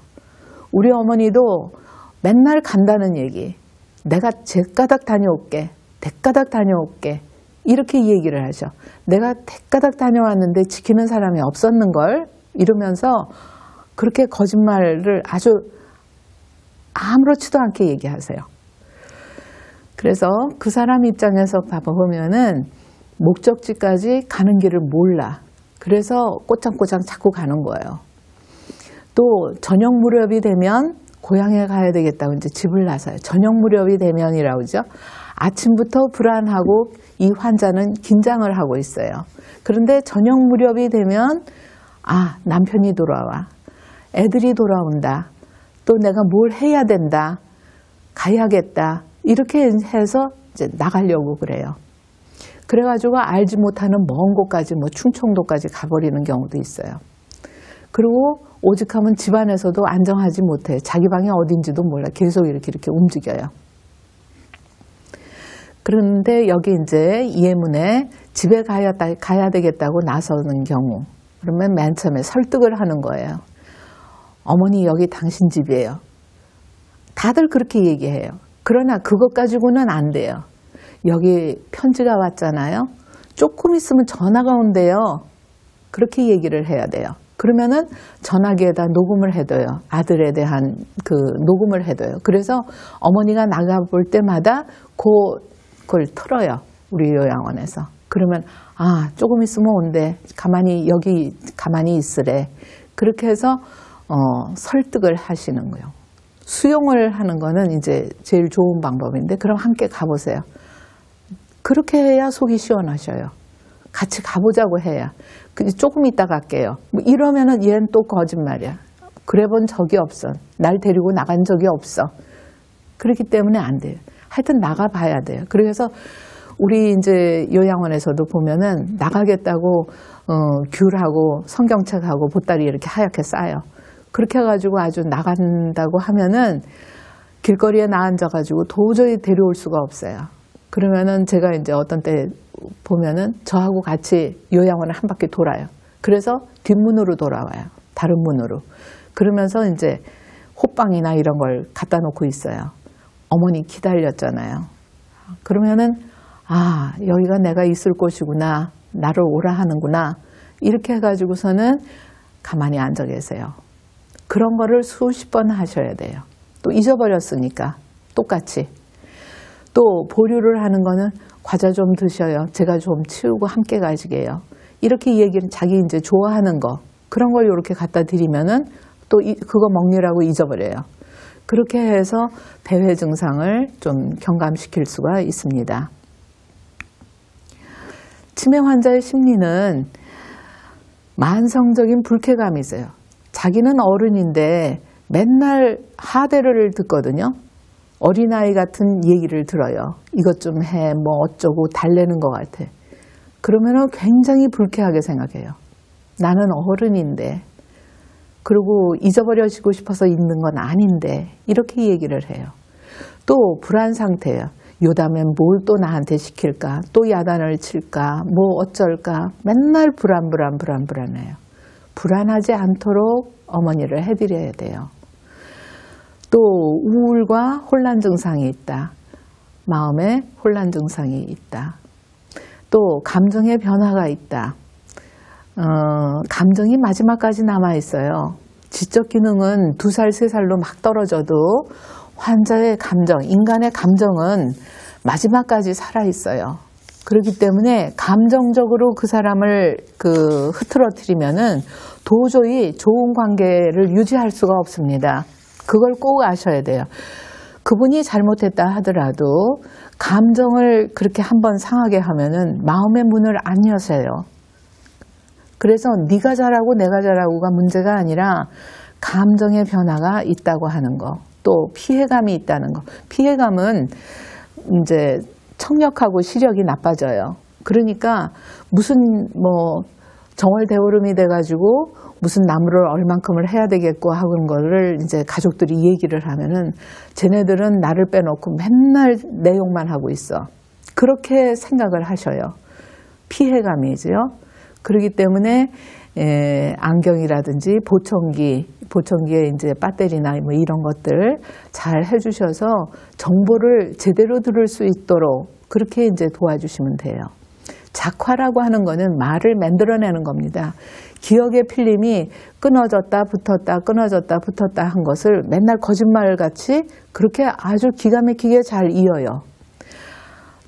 우리 어머니도 맨날 간다는 얘기. 내가 제가닥 다녀올게. 대가닥 다녀올게. 이렇게 얘기를 하셔. 내가 대가닥 다녀왔는데 지키는 사람이 없었는걸? 이러면서 그렇게 거짓말을 아주 아무렇지도 않게 얘기하세요. 그래서 그 사람 입장에서 봐보면은 목적지까지 가는 길을 몰라. 그래서 꼬장꼬장 자꾸 가는 거예요. 또 저녁 무렵이 되면 고향에 가야 되겠다고 이제 집을 나서요. 저녁 무렵이 되면이라고 그러죠. 아침부터 불안하고 이 환자는 긴장을 하고 있어요. 그런데 저녁 무렵이 되면 아, 남편이 돌아와. 애들이 돌아온다. 또 내가 뭘 해야 된다. 가야겠다. 이렇게 해서 이제 나가려고 그래요. 그래가지고 알지 못하는 먼 곳까지 뭐 충청도까지 가버리는 경우도 있어요. 그리고 오직하면 집안에서도 안정하지 못해. 자기 방이 어딘지도 몰라. 계속 이렇게 움직여요. 그런데 여기 이제 예문에 집에 가야 되겠다고 나서는 경우. 그러면 맨 처음에 설득을 하는 거예요. 어머니 여기 당신 집이에요. 다들 그렇게 얘기해요. 그러나 그것 가지고는 안 돼요. 여기 편지가 왔잖아요. 조금 있으면 전화가 온대요. 그렇게 얘기를 해야 돼요. 그러면은 전화기에다 녹음을 해둬요. 아들에 대한 그 녹음을 해둬요. 그래서 어머니가 나가볼 때마다 그걸 틀어요. 우리 요양원에서. 그러면 아 조금 있으면 온대. 여기 가만히 있으래. 그렇게 해서 설득을 하시는 거예요. 수용을 하는 거는 이제 제일 좋은 방법인데 그럼 함께 가보세요. 그렇게 해야 속이 시원하셔요. 같이 가보자고 해야. 조금 이따 갈게요. 뭐 이러면은 얘는 또 거짓말이야. 그래 본 적이 없어. 날 데리고 나간 적이 없어. 그렇기 때문에 안 돼요. 하여튼 나가봐야 돼요. 그래서 우리 이제 요양원에서도 보면은 나가겠다고 귤하고 성경책하고 보따리 이렇게 하얗게 싸요. 그렇게 해가지고 아주 나간다고 하면은 길거리에 나앉아가지고 도저히 데려올 수가 없어요. 그러면은 제가 이제 어떤 때 보면은 저하고 같이 요양원을 한 바퀴 돌아요. 그래서 뒷문으로 돌아와요. 다른 문으로. 그러면서 이제 호빵이나 이런 걸 갖다 놓고 있어요. 어머니 기다렸잖아요. 그러면은 아 여기가 내가 있을 곳이구나. 나를 오라 하는구나. 이렇게 해가지고서는 가만히 앉아 계세요. 그런 거를 수십 번 하셔야 돼요. 또 잊어버렸으니까 똑같이. 또 보류를 하는 거는 과자 좀 드셔요. 제가 좀 치우고 함께 가시게요. 이렇게 얘기는 자기 이제 좋아하는 거 그런 걸 이렇게 갖다 드리면은 또 그거 먹느라고 잊어버려요. 그렇게 해서 배회 증상을 좀 경감시킬 수가 있습니다. 치매 환자의 심리는 만성적인 불쾌감이 있어요. 자기는 어른인데 맨날 하대를 듣거든요. 어린아이 같은 얘기를 들어요. 이것 좀 해, 뭐 어쩌고 달래는 것 같아. 그러면 굉장히 불쾌하게 생각해요. 나는 어른인데, 그리고 잊어버리고 싶어서 있는 건 아닌데 이렇게 얘기를 해요. 또 불안 상태예요. 요다면 뭘 또 나한테 시킬까? 또 야단을 칠까? 뭐 어쩔까? 맨날 불안해요. 불안하지 않도록 어머니를 해드려야 돼요. 또 우울과 혼란 증상이 있다. 마음에 혼란 증상이 있다. 또 감정의 변화가 있다. 감정이 마지막까지 남아있어요. 지적 기능은 2살, 3살로 막 떨어져도 환자의 감정, 인간의 감정은 마지막까지 살아있어요. 그렇기 때문에 감정적으로 그 사람을 흐트러뜨리면은 도저히 좋은 관계를 유지할 수가 없습니다. 그걸 꼭 아셔야 돼요. 그분이 잘못했다 하더라도 감정을 그렇게 한번 상하게 하면은 마음의 문을 안 여세요. 그래서 네가 잘하고 내가 잘하고가 문제가 아니라 감정의 변화가 있다고 하는 거, 또 피해감이 있다는 거. 피해감은 이제 청력하고 시력이 나빠져요. 그러니까 무슨 정월대오름이 돼가지고 무슨 나무를 얼만큼을 해야 되겠고 하는 거를 이제 가족들이 얘기를 하면은 쟤네들은 나를 빼놓고 맨날 내용만 하고 있어. 그렇게 생각을 하셔요. 피해감이죠. 그렇기 때문에 안경이라든지 보청기에 이제 배터리나 뭐 이런 것들 잘 해주셔서 정보를 제대로 들을 수 있도록 그렇게 이제 도와주시면 돼요. 작화라고 하는 거는 말을 만들어내는 겁니다. 기억의 필름이 끊어졌다 붙었다 끊어졌다 붙었다 한 것을 맨날 거짓말같이 그렇게 아주 기가 막히게 잘 이어요.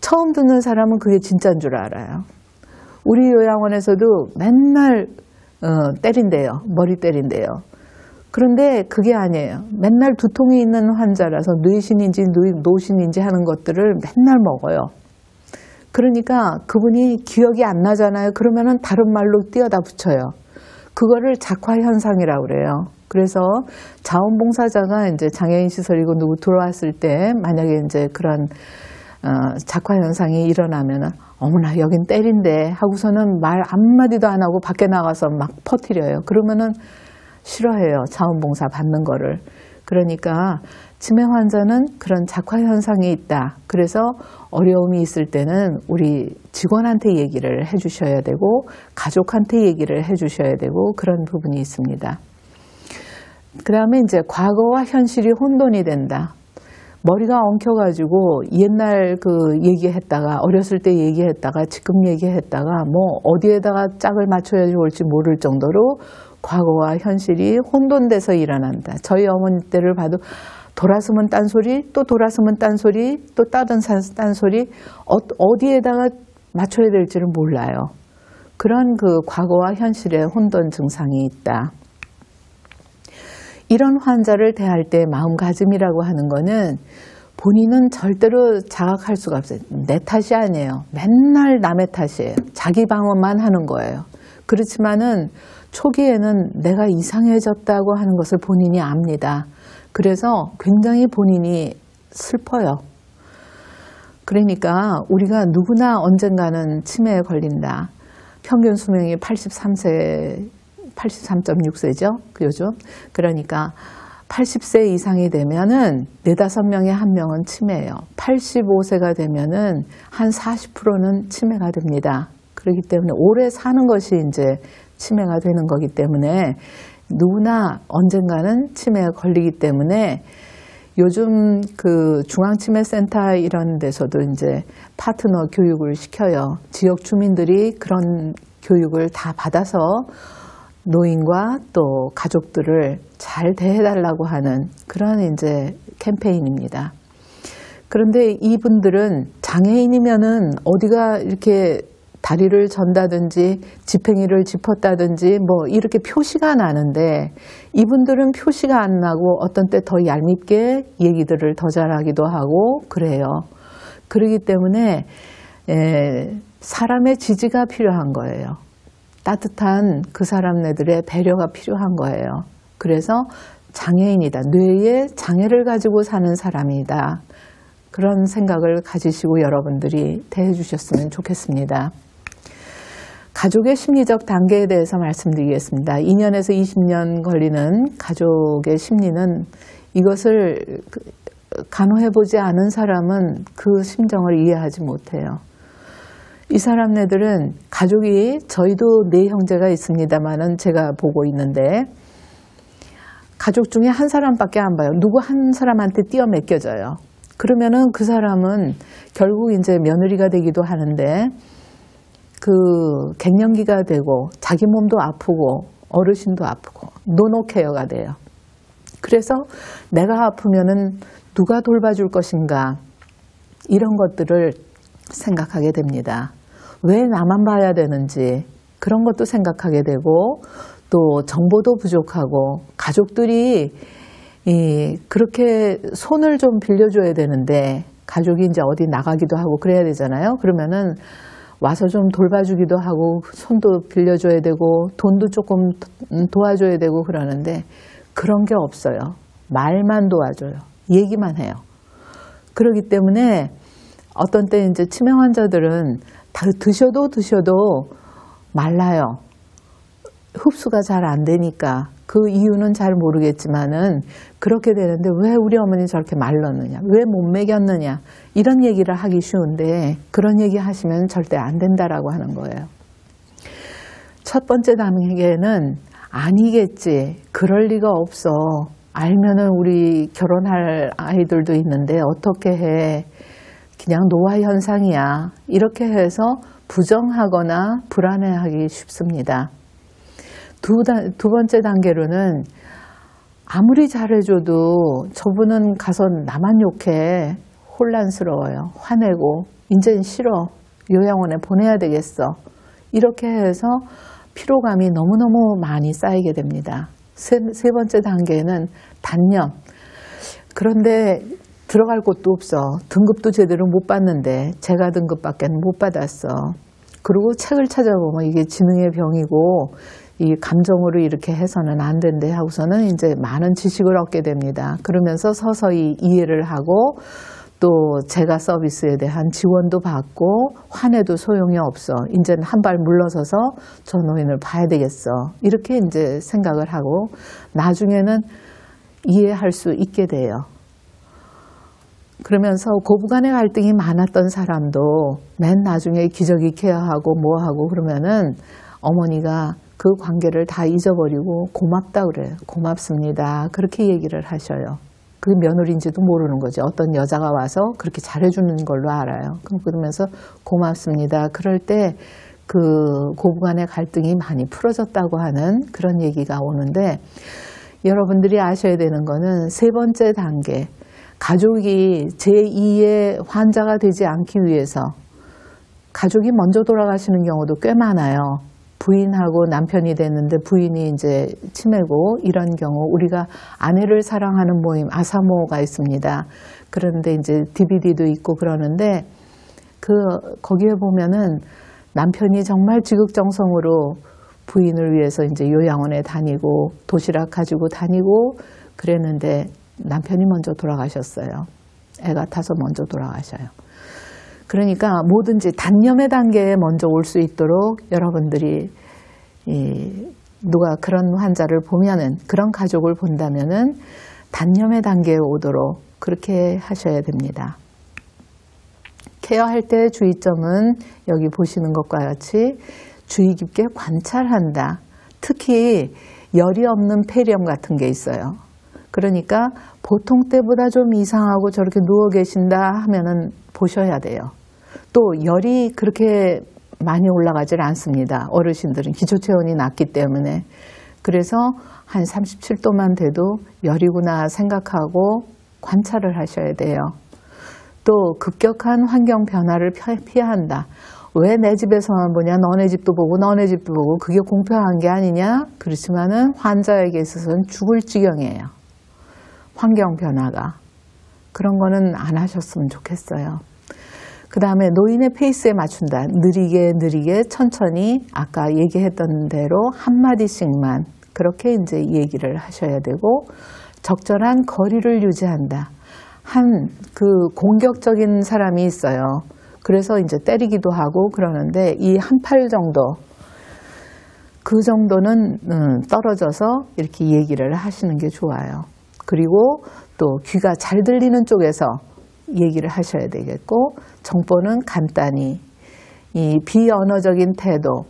처음 듣는 사람은 그게 진짜인 줄 알아요. 우리 요양원에서도 맨날 때린대요. 머리 때린대요. 그런데 그게 아니에요. 맨날 두통이 있는 환자라서 뇌신인지 노신인지 하는 것들을 맨날 먹어요. 그러니까 그분이 기억이 안 나잖아요. 그러면은 다른 말로 띄어다 붙여요. 그거를 작화 현상이라고 그래요. 그래서 자원봉사자가 이제 장애인 시설이고 누구 들어왔을 때 만약에 이제 그런 작화 현상이 일어나면은 어머나 여긴 때린대 하고서는 말 한마디도 안 하고 밖에 나가서 막 퍼뜨려요. 그러면은 싫어해요. 자원봉사 받는 거를. 그러니까 치매 환자는 그런 작화 현상이 있다. 그래서 어려움이 있을 때는 우리 직원한테 얘기를 해 주셔야 되고 가족한테 얘기를 해 주셔야 되고 그런 부분이 있습니다. 그 다음에 이제 과거와 현실이 혼돈이 된다. 머리가 엉켜가지고 옛날 그 얘기했다가 어렸을 때 얘기했다가 지금 얘기했다가 뭐 어디에다가 짝을 맞춰야 좋을지 모를 정도로 과거와 현실이 혼돈돼서 일어난다. 저희 어머니 때를 봐도 돌아서면 딴소리, 또 돌아서면 딴소리, 또 다른 딴소리 어디에다가 맞춰야 될지를 몰라요. 그런 그 과거와 현실의 혼돈 증상이 있다. 이런 환자를 대할 때 마음가짐이라고 하는 거는 본인은 절대로 자각할 수가 없어요. 내 탓이 아니에요. 맨날 남의 탓이에요. 자기 방어만 하는 거예요. 그렇지만은 초기에는 내가 이상해졌다고 하는 것을 본인이 압니다. 그래서 굉장히 본인이 슬퍼요. 그러니까 우리가 누구나 언젠가는 치매에 걸린다. 평균 수명이 83.6세죠. 요즘. 그러니까 80세 이상이 되면은 4-5명에 1명은 치매예요. 85세가 되면은 한 40%는 치매가 됩니다. 그렇기 때문에 오래 사는 것이 이제 치매가 되는 거기 때문에 누구나 언젠가는 치매에 걸리기 때문에 요즘 그 중앙치매센터 이런 데서도 이제 파트너 교육을 시켜요. 지역 주민들이 그런 교육을 다 받아서 노인과 또 가족들을 잘 대해달라고 하는 그런 이제 캠페인입니다. 그런데 이분들은 장애인이면은 어디가 이렇게 다리를 전다든지 지팽이를 짚었다든지 뭐 이렇게 표시가 나는데 이분들은 표시가 안 나고 어떤 때 더 얄밉게 얘기들을 더 잘하기도 하고 그래요. 그렇기 때문에 사람의 지지가 필요한 거예요. 따뜻한 그 사람네들의 배려가 필요한 거예요. 그래서 장애인이다. 뇌에 장애를 가지고 사는 사람이다. 그런 생각을 가지시고 여러분들이 대해 주셨으면 좋겠습니다. 가족의 심리적 단계에 대해서 말씀드리겠습니다. 2년에서 20년 걸리는 가족의 심리는 이것을 간호해보지 않은 사람은 그 심정을 이해하지 못해요. 이 사람네들은 가족이 저희도 4형제가 있습니다만은 제가 보고 있는데 가족 중에 한 사람밖에 안 봐요. 누구 한 사람한테 띄어 맡겨져요. 그러면은 그 사람은 결국 이제 며느리가 되기도 하는데 그 갱년기가 되고 자기 몸도 아프고 어르신도 아프고 노노케어가 돼요. 그래서 내가 아프면은 누가 돌봐줄 것인가 이런 것들을 생각하게 됩니다. 왜 나만 봐야 되는지 그런 것도 생각하게 되고 또 정보도 부족하고 가족들이 그렇게 손을 좀 빌려줘야 되는데 가족이 이제 어디 나가기도 하고 그래야 되잖아요. 그러면은 와서 좀 돌봐주기도 하고 손도 빌려줘야 되고 돈도 조금 도와줘야 되고 그러는데 그런 게 없어요. 말만 도와줘요. 얘기만 해요. 그렇기 때문에 어떤 때 이제 치매 환자들은 다 드셔도 말라요. 흡수가 잘 안 되니까 그 이유는 잘 모르겠지만은 그렇게 되는데 왜 우리 어머니 저렇게 말랐느냐, 왜 못 먹였느냐 이런 얘기를 하기 쉬운데 그런 얘기 하시면 절대 안 된다라고 하는 거예요. 첫 번째 단계는 아니겠지, 그럴 리가 없어, 알면은 우리 결혼할 아이들도 있는데 어떻게 해, 그냥 노화 현상이야, 이렇게 해서 부정하거나 불안해하기 쉽습니다. 두 번째 단계로는 아무리 잘해줘도 저분은 가서 나만 욕해. 혼란스러워요. 화내고 이젠 싫어. 요양원에 보내야 되겠어. 이렇게 해서 피로감이 너무너무 많이 쌓이게 됩니다. 세 번째 단계는 단념. 그런데 들어갈 곳도 없어. 등급도 제대로 못 받는데 제가 등급밖에 못 받았어. 그리고 책을 찾아보면 이게 지능의 병이고 이 감정으로 이렇게 해서는 안 된대 하고서는 이제 많은 지식을 얻게 됩니다. 그러면서 서서히 이해를 하고 또 제가 서비스에 대한 지원도 받고 화내도 소용이 없어. 이제는 한 발 물러서서 저 노인을 봐야 되겠어. 이렇게 이제 생각을 하고 나중에는 이해할 수 있게 돼요. 그러면서 고부간의 갈등이 많았던 사람도 맨 나중에 기저귀 케어하고 뭐하고 그러면은 어머니가 그 관계를 다 잊어버리고 고맙다 그래요. 고맙습니다. 그렇게 얘기를 하셔요. 그 며느리인지도 모르는 거죠. 어떤 여자가 와서 그렇게 잘해주는 걸로 알아요. 그러면서 고맙습니다. 그럴 때 그 고부간의 갈등이 많이 풀어졌다고 하는 그런 얘기가 오는데 여러분들이 아셔야 되는 거는 세 번째 단계. 가족이 제2의 환자가 되지 않기 위해서 가족이 먼저 돌아가시는 경우도 꽤 많아요. 부인하고 남편이 됐는데 부인이 이제 치매고 이런 경우 우리가 아내를 사랑하는 모임 아사모가 있습니다. 그런데 이제 DVD도 있고 그러는데 거기에 보면은 남편이 정말 지극정성으로 부인을 위해서 이제 요양원에 다니고 도시락 가지고 다니고 그랬는데 남편이 먼저 돌아가셨어요. 애가 타서 먼저 돌아가셔요. 그러니까 뭐든지 단념의 단계에 먼저 올 수 있도록 여러분들이 누가 그런 환자를 보면은 그런 가족을 본다면은 단념의 단계에 오도록 그렇게 하셔야 됩니다. 케어할 때 주의점은 여기 보시는 것과 같이 주의 깊게 관찰한다. 특히 열이 없는 폐렴 같은 게 있어요. 그러니까 보통 때보다 좀 이상하고 저렇게 누워 계신다 하면은 보셔야 돼요. 또 열이 그렇게 많이 올라가질 않습니다. 어르신들은 기초체온이 낮기 때문에. 그래서 한 37도만 돼도 열이구나 생각하고 관찰을 하셔야 돼요. 또 급격한 환경 변화를 피한다. 왜 내 집에서만 보냐? 너네 집도 보고 너네 집도 보고 그게 공평한 게 아니냐? 그렇지만은 환자에게 있어서는 죽을 지경이에요. 환경 변화가. 그런 거는 안 하셨으면 좋겠어요. 그 다음에 노인의 페이스에 맞춘다. 느리게 천천히 아까 얘기했던 대로 한마디씩만 그렇게 이제 얘기를 하셔야 되고 적절한 거리를 유지한다. 그 공격적인 사람이 있어요. 그래서 이제 때리기도 하고 그러는데 이 한 팔 정도 그 정도는 떨어져서 이렇게 얘기를 하시는 게 좋아요. 그리고 또 귀가 잘 들리는 쪽에서 얘기를 하셔야 되겠고 정보는 간단히 이 비언어적인 태도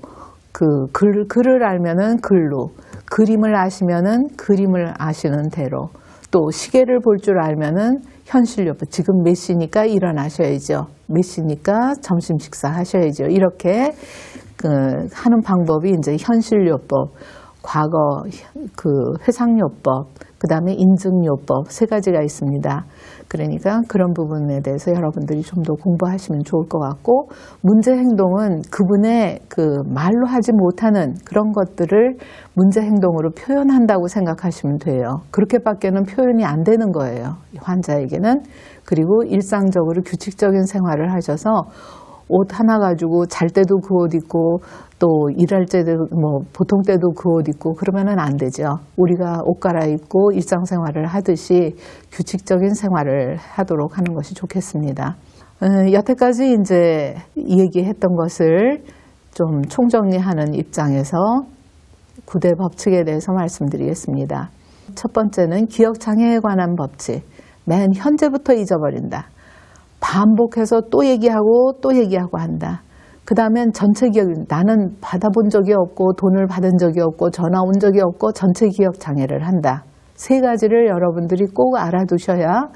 글을 알면은 글로 그림을 아시면은 그림을 아시는 대로 또 시계를 볼 줄 알면은 현실요법 지금 몇 시니까 일어나셔야죠. 몇 시니까 점심 식사 하셔야죠. 이렇게 하는 방법이 이제 현실요법, 과거 회상요법, 그 다음에 인증요법 세 가지가 있습니다. 그러니까 그런 부분에 대해서 여러분들이 좀 더 공부하시면 좋을 것 같고 문제 행동은 그분의 말로 하지 못하는 그런 것들을 문제 행동으로 표현한다고 생각하시면 돼요. 그렇게밖에는 표현이 안 되는 거예요. 환자에게는. 그리고 일상적으로 규칙적인 생활을 하셔서 옷 하나 가지고 잘 때도 그 옷 입고 또 일할 때도 보통 때도 그 옷 입고 그러면은 안 되죠. 우리가 옷 갈아입고 일상생활을 하듯이 규칙적인 생활을 하도록 하는 것이 좋겠습니다. 여태까지 이제 얘기했던 것을 좀 총정리하는 입장에서 9대 법칙에 대해서 말씀드리겠습니다. 첫 번째는 기억장애에 관한 법칙. 맨 현재부터 잊어버린다. 반복해서 또 얘기하고 한다. 그 다음엔 전체 기억, 나는 받아본 적이 없고 돈을 받은 적이 없고 전화 온 적이 없고 전체 기억 장애를 한다. 세 가지를 여러분들이 꼭 알아두셔야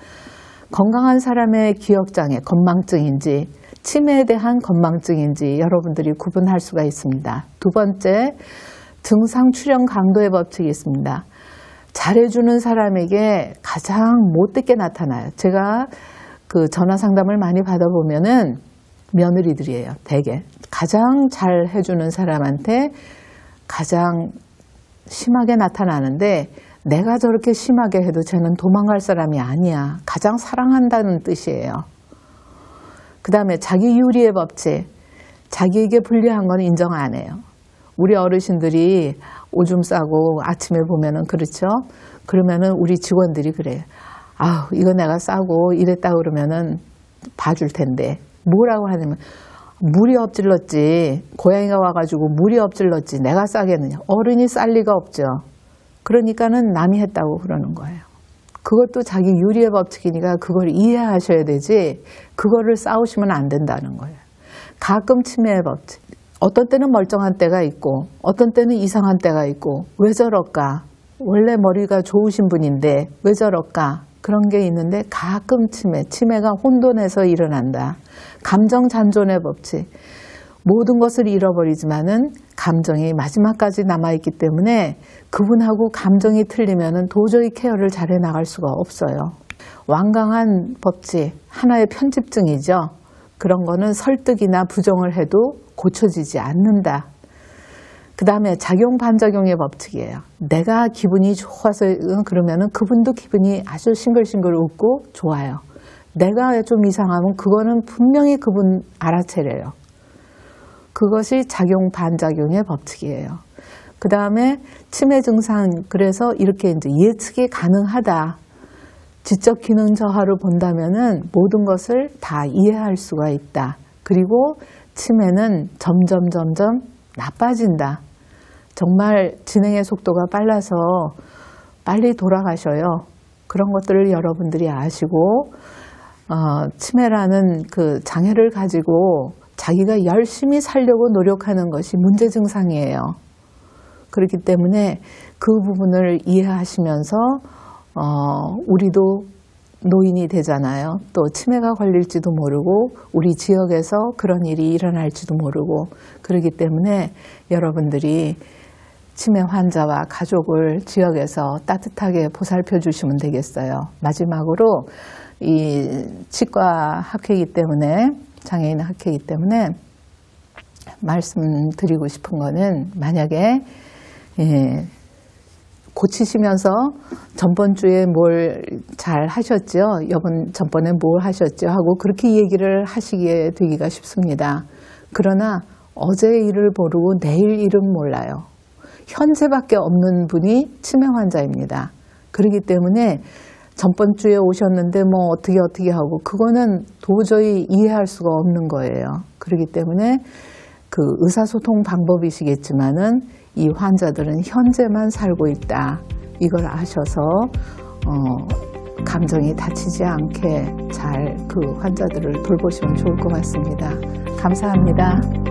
건강한 사람의 기억 장애, 건망증인지 치매에 대한 건망증인지 여러분들이 구분할 수가 있습니다. 두 번째, 증상 출현 강도의 법칙이 있습니다. 잘해주는 사람에게 가장 못되게 나타나요. 제가 그 전화 상담을 많이 받아보면은 며느리들이에요. 대개 가장 잘해주는 사람한테 가장 심하게 나타나는데, 내가 저렇게 심하게 해도 쟤는 도망갈 사람이 아니야. 가장 사랑한다는 뜻이에요. 그 다음에 자기 유리의 법칙. 자기에게 불리한 건 인정 안 해요. 우리 어르신들이 오줌 싸고 아침에 보면은 그렇죠. 그러면은 우리 직원들이 그래요. 아우, 이거 내가 싸고 이랬다 그러면은 봐줄 텐데. 뭐라고 하냐면, 물이 엎질렀지. 고양이가 와가지고 물이 엎질렀지. 내가 싸겠느냐. 어른이 쌀 리가 없죠. 그러니까는 남이 했다고 그러는 거예요. 그것도 자기 유리의 법칙이니까 그걸 이해하셔야 되지, 그거를 싸우시면 안 된다는 거예요. 가끔 치매의 법칙. 어떤 때는 멀쩡한 때가 있고 어떤 때는 이상한 때가 있고, 왜 저럴까? 원래 머리가 좋으신 분인데 왜 저럴까? 그런 게 있는데 가끔 치매가 혼돈해서 일어난다. 감정 잔존의 법칙. 모든 것을 잃어버리지만은 감정이 마지막까지 남아있기 때문에 그분하고 감정이 틀리면은 도저히 케어를 잘해 나갈 수가 없어요. 완강한 법칙, 하나의 편집증이죠. 그런 거는 설득이나 부정을 해도 고쳐지지 않는다. 그 다음에 작용 반작용의 법칙이에요. 내가 기분이 좋아서 그러면은 그분도 기분이 아주 싱글싱글 웃고 좋아요. 내가 좀 이상하면 그거는 분명히 그분 알아채려요. 그것이 작용 반작용의 법칙이에요. 그 다음에 치매 증상, 그래서 이렇게 이제 예측이 가능하다. 지적 기능 저하로 본다면은 모든 것을 다 이해할 수가 있다. 그리고 치매는 점점 나빠진다. 정말 진행의 속도가 빨라서 빨리 돌아가셔요. 그런 것들을 여러분들이 아시고, 치매라는 그 장애를 가지고 자기가 열심히 살려고 노력하는 것이 문제 증상이에요. 그렇기 때문에 그 부분을 이해하시면서 우리도 노인이 되잖아요. 또 치매가 걸릴지도 모르고 우리 지역에서 그런 일이 일어날지도 모르고, 그렇기 때문에 여러분들이 치매 환자와 가족을 지역에서 따뜻하게 보살펴 주시면 되겠어요. 마지막으로 이 치과 학회이기 때문에, 장애인 학회이기 때문에 말씀드리고 싶은 거는, 만약에 고치시면서 전번 주에 뭘 잘 하셨죠? 전번에 뭘 하셨죠? 하고 그렇게 얘기를 하시게 되기가 쉽습니다. 그러나 어제 일을 모르고 내일 일은 몰라요. 현재밖에 없는 분이 치매 환자입니다. 그렇기 때문에 전번 주에 오셨는데 뭐 어떻게 하고, 그거는 도저히 이해할 수가 없는 거예요. 그렇기 때문에 그 의사소통 방법이시겠지만은 이 환자들은 현재만 살고 있다. 이걸 아셔서 감정이 다치지 않게 잘 그 환자들을 돌보시면 좋을 것 같습니다. 감사합니다.